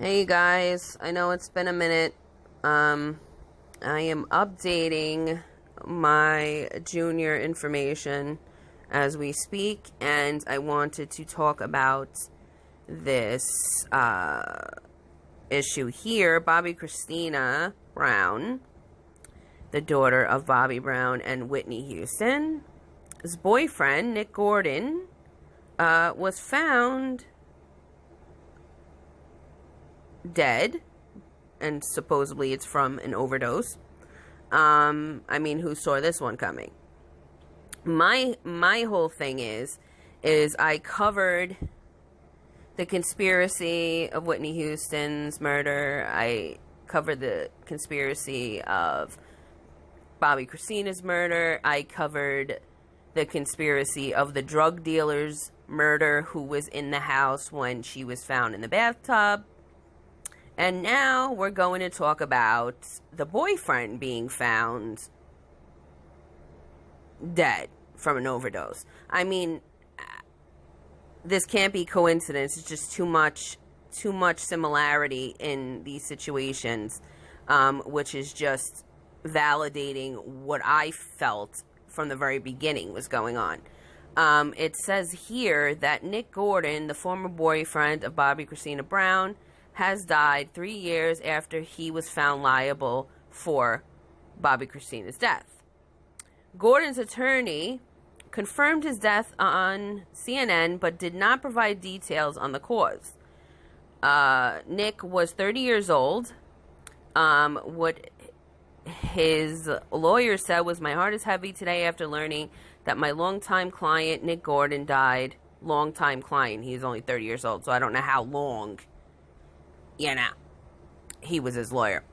Hey guys, I know it's been a minute. I am updating my junior information as we speak, and I wanted to talk about this issue here. Bobbi Kristina Brown, the daughter of Bobby Brown and Whitney Houston, his boyfriend, Nick Gordan, was found dead, and supposedly it's from an overdose. Who saw this one coming? My whole thing is I covered the conspiracy of Whitney Houston's murder. I covered the conspiracy of Bobbi Kristina's murder. I covered the conspiracy of the drug dealer's murder who was in the house when she was found in the bathtub. And now we're going to talk about the boyfriend being found dead from an overdose. I mean, this can't be coincidence. It's just too much similarity in these situations, which is just validating what I felt from the very beginning was going on. It says here that Nick Gordan, the former boyfriend of Bobbi Kristina Brown, has died 3 years after he was found liable for Bobbi Kristina's death. Gordan's attorney confirmed his death on CNN, but did not provide details on the cause. Nick was 30 years old. What his lawyer said was, "My heart is heavy today after learning that my longtime client, Nick Gordan, died." Longtime client. He's only 30 years old, so I don't know how long, he was his lawyer.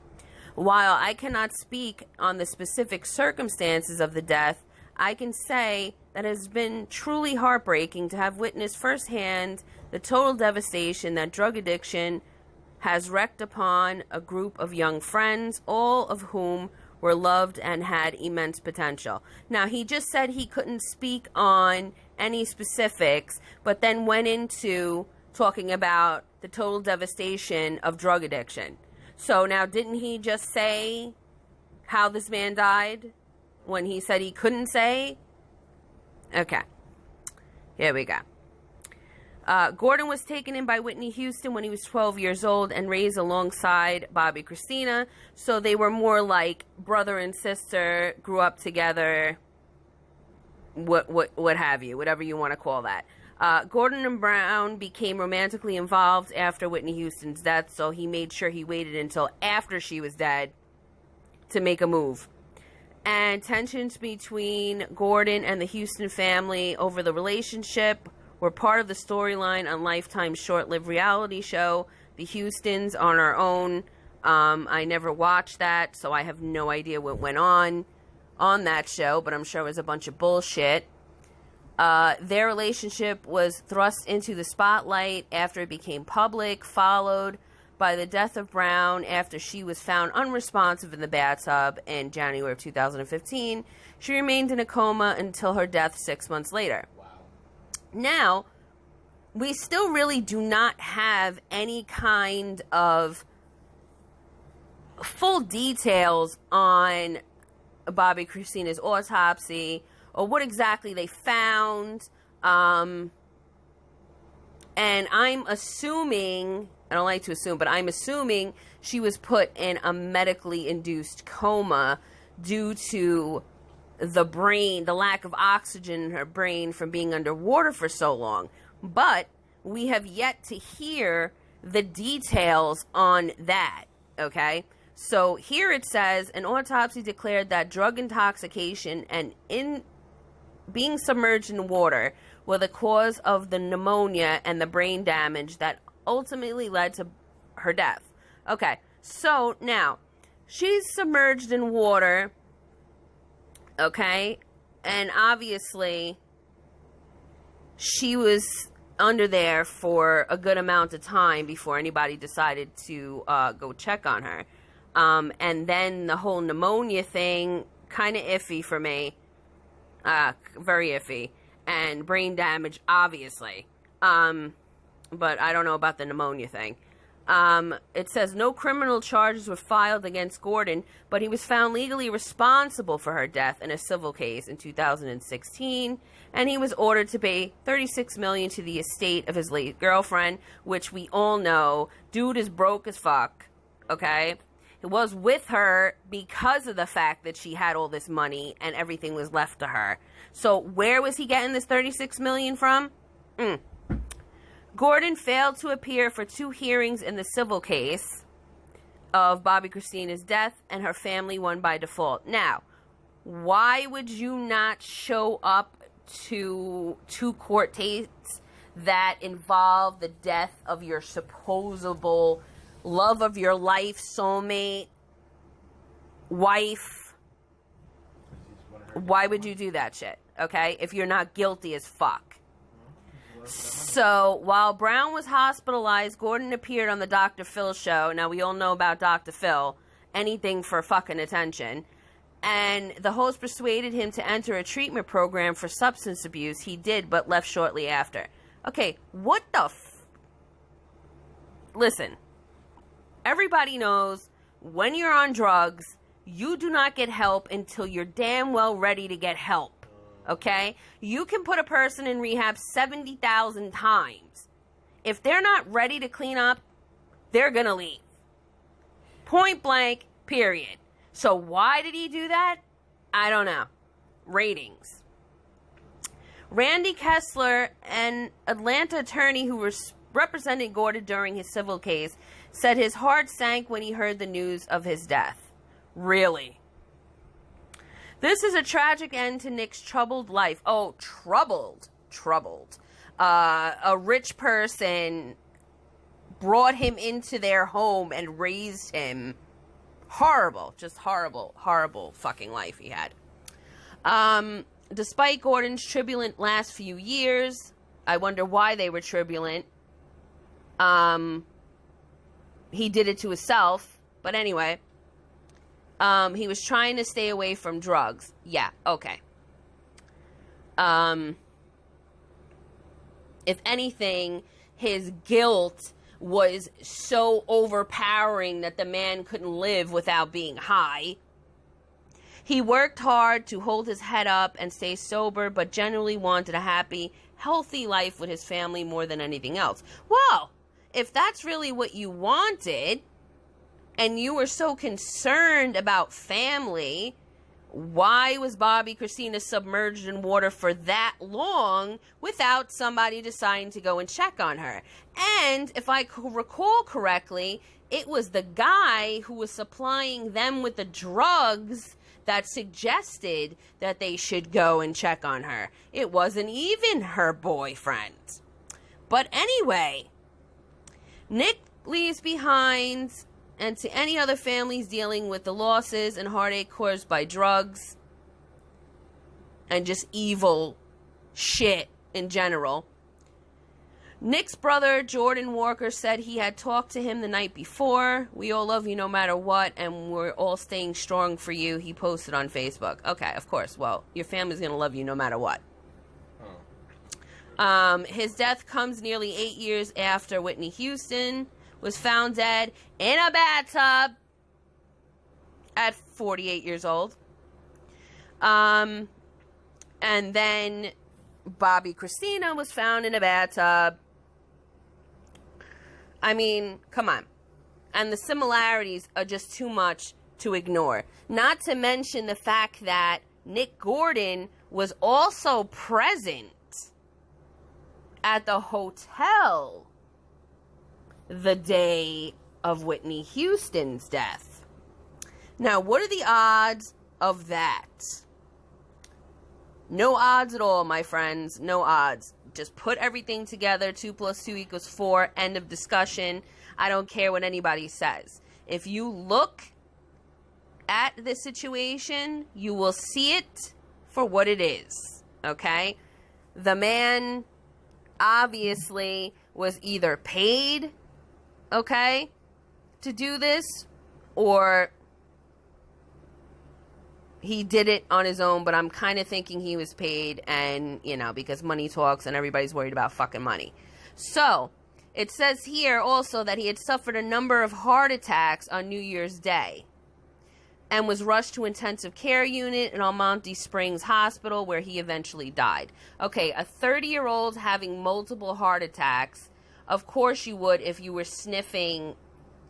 While I cannot speak on the specific circumstances of the death, I can say that it has been truly heartbreaking to have witnessed firsthand the total devastation that drug addiction has wreaked upon a group of young friends, all of whom were loved and had immense potential. Now, he just said he couldn't speak on any specifics, but then went into talking about the total devastation of drug addiction. So now, didn't he just say how this man died when he said he couldn't say? Okay, here we go. Gordan was taken in by Whitney Houston when he was 12 years old and raised alongside Bobbi Kristina. So they were more like brother and sister, grew up together, what have you, whatever you want to call that. Gordan and Brown became romantically involved after Whitney Houston's death, so he made sure he waited until after she was dead to make a move. And tensions between Gordan and the Houston family over the relationship were part of the storyline on Lifetime's short-lived reality show, The Houstons on Our Own. I never watched that, so I have no idea what went on that show, but I'm sure it was a bunch of bullshit. Their relationship was thrust into the spotlight after it became public, followed by the death of Brown after she was found unresponsive in the bathtub in January of 2015. She remained in a coma until her death 6 months later. Wow. Now, we still really do not have any kind of full details on Bobbi Kristina's autopsy or what exactly they found. And I'm assuming, I don't like to assume, but I'm assuming she was put in a medically induced coma due to the lack of oxygen in her brain from being underwater for so long. But we have yet to hear the details on that, okay? So here it says, an autopsy declared that drug intoxication and being submerged in water were the cause of the pneumonia and the brain damage that ultimately led to her death. Okay, so now, she's submerged in water, okay, and obviously she was under there for a good amount of time before anybody decided to go check on her. And then the whole pneumonia thing, kind of iffy for me. Very iffy. And brain damage, obviously. But I don't know about the pneumonia thing. It says no criminal charges were filed against Gordan, but he was found legally responsible for her death in a civil case in 2016, and he was ordered to pay $36 million to the estate of his late girlfriend, which we all know, dude is broke as fuck, okay? He was with her because of the fact that she had all this money and everything was left to her. So where was he getting this $36 million from? Gordan failed to appear for 2 hearings in the civil case of Bobbi Kristina's death, and her family won by default. Now, why would you not show up to 2 court dates that involve the death of your supposable love of your life, soulmate, wife? Why would you do that shit, okay, if you're not guilty as fuck? So, while Brown was hospitalized, Gordan appeared on the Dr. Phil show. Now, we all know about Dr. Phil. Anything for fucking attention. And the host persuaded him to enter a treatment program for substance abuse. He did, but left shortly after. Okay, what the Listen. Everybody knows when you're on drugs, you do not get help until you're damn well ready to get help. Okay? You can put a person in rehab 70,000 times. If they're not ready to clean up, they're gonna leave. Point blank, period. So why did he do that? I don't know. Ratings. Randy Kessler, an Atlanta attorney who was representing Gordan during his civil case, said his heart sank when he heard the news of his death. Really? This is a tragic end to Nick's troubled life. Oh, troubled. A rich person brought him into their home and raised him. Horrible. Just horrible fucking life he had. Despite Gordan's turbulent last few years, I wonder why they were turbulent. He did it to himself. But anyway. He was trying to stay away from drugs. Yeah, okay. If anything, his guilt was so overpowering that the man couldn't live without being high. He worked hard to hold his head up and stay sober, but generally wanted a happy, healthy life with his family more than anything else. Well, if that's really what you wanted, and you were so concerned about family, why was Bobbi Kristina submerged in water for that long without somebody deciding to go and check on her? And if I recall correctly, it was the guy who was supplying them with the drugs that suggested that they should go and check on her. It wasn't even her boyfriend. But anyway, Nick leaves behind, and to any other families dealing with the losses and heartache caused by drugs and just evil shit in general. Nick's brother, Jordan Walker, said he had talked to him the night before. We all love you no matter what, and we're all staying strong for you, he posted on Facebook. Okay, of course. Well, your family's going to love you no matter what. His death comes nearly 8 years after Whitney Houston was found dead in a bathtub at 48 years old. And then Bobbi Kristina was found in a bathtub. I mean, come on. And the similarities are just too much to ignore. Not to mention the fact that Nick Gordan was also present at the hotel the day of Whitney Houston's death. Now, what are the odds of that? No odds at all, my friends. No odds. Just put everything together. 2 + 2 = 4. End of discussion. I don't care what anybody says. If you look at this situation, you will see it for what it is. Okay? The man obviously was either paid, okay, to do this, or he did it on his own, but I'm kind of thinking he was paid, and, you know, because money talks and everybody's worried about fucking money. So, it says here also that he had suffered a number of heart attacks on New Year's Day and was rushed to intensive care unit in Almonte Springs Hospital, where he eventually died. Okay, a 30-year-old having multiple heart attacks. Of course you would if you were sniffing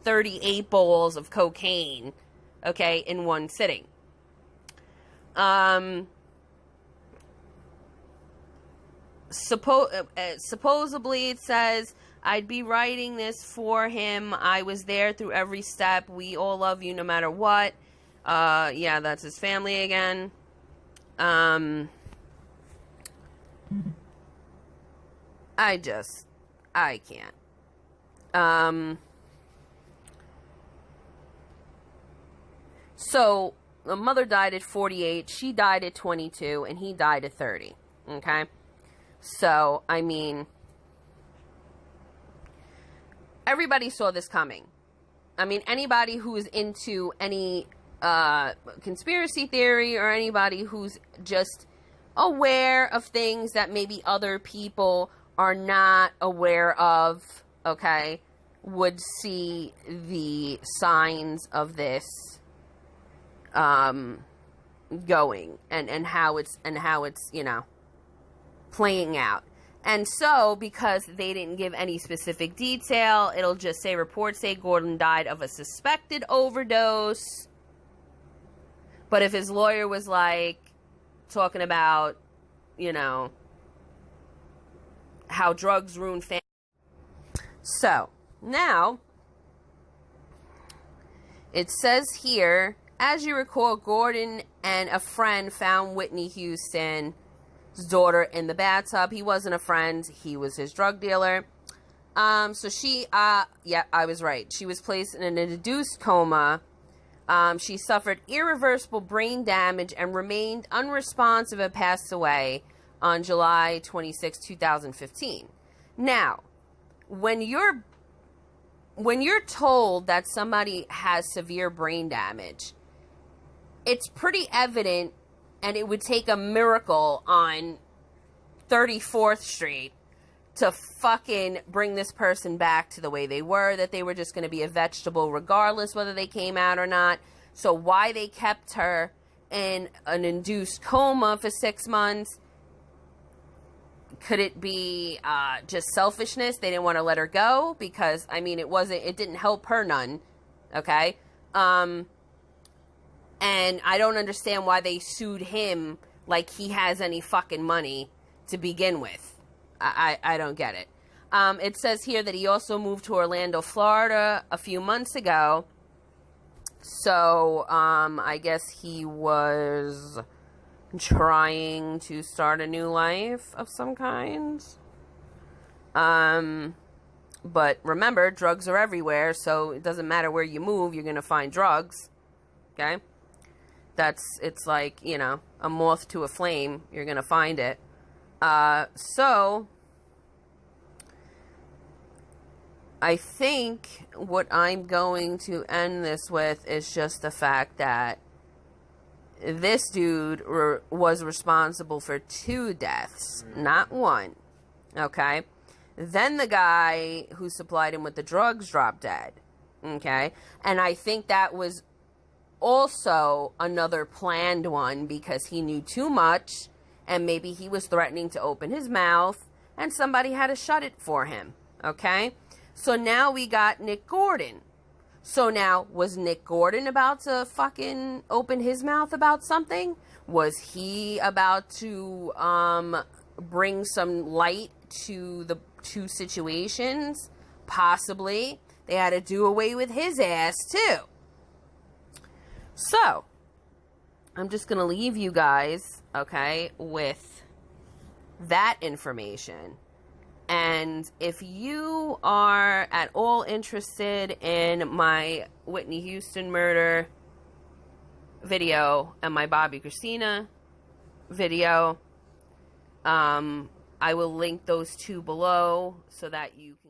38 bowls of cocaine, okay, in one sitting. Supposedly it says, I'd be writing this for him. I was there through every step. We all love you no matter what. Yeah, that's his family again. I can't. So the mother died at 48, she died at 22, and he died at 30. Okay? So, I mean, everybody saw this coming. I mean, anybody who is into any conspiracy theory, or anybody who's just aware of things that maybe other people are not aware of, okay, would see the signs of this going and how it's you know, playing out. And so, because they didn't give any specific detail, it'll just say reports say Gordan died of a suspected overdose. But if his lawyer was like talking about, you know, how drugs ruin family. So, now it says here, as you recall, Gordan and a friend found Whitney Houston's daughter in the bathtub. He wasn't a friend. He was his drug dealer. So she, yeah, I was right. She was placed in an induced coma. She suffered irreversible brain damage and remained unresponsive and passed away on July 26, 2015. Now, when you're told that somebody has severe brain damage, it's pretty evident, and it would take a miracle on 34th Street to fucking bring this person back to the way they were, that they were just going to be a vegetable regardless whether they came out or not. So why they kept her in an induced coma for 6 months? Could it be just selfishness? They didn't want to let her go because, I mean, it didn't help her none. Okay? And I don't understand why they sued him like he has any fucking money to begin with. I don't get it. It says here that he also moved to Orlando, Florida a few months ago. So, I guess he was trying to start a new life of some kind. But remember, drugs are everywhere, so it doesn't matter where you move, you're going to find drugs. Okay? It's like, you know, a moth to a flame. You're going to find it. So, I think what I'm going to end this with is just the fact that this dude was responsible for 2 deaths, not 1. Okay? Then the guy who supplied him with the drugs dropped dead. Okay? And I think that was also another planned one because he knew too much and maybe he was threatening to open his mouth and somebody had to shut it for him. Okay? So now we got Nick Gordan. So now, was Nick Gordan about to fucking open his mouth about something? Was he about to bring some light to the 2 situations? Possibly. They had to do away with his ass too. So, I'm just going to leave you guys, okay, with that information. And if you are at all interested in my Whitney Houston murder video and my Bobbi Kristina video, I will link those 2 below so that you can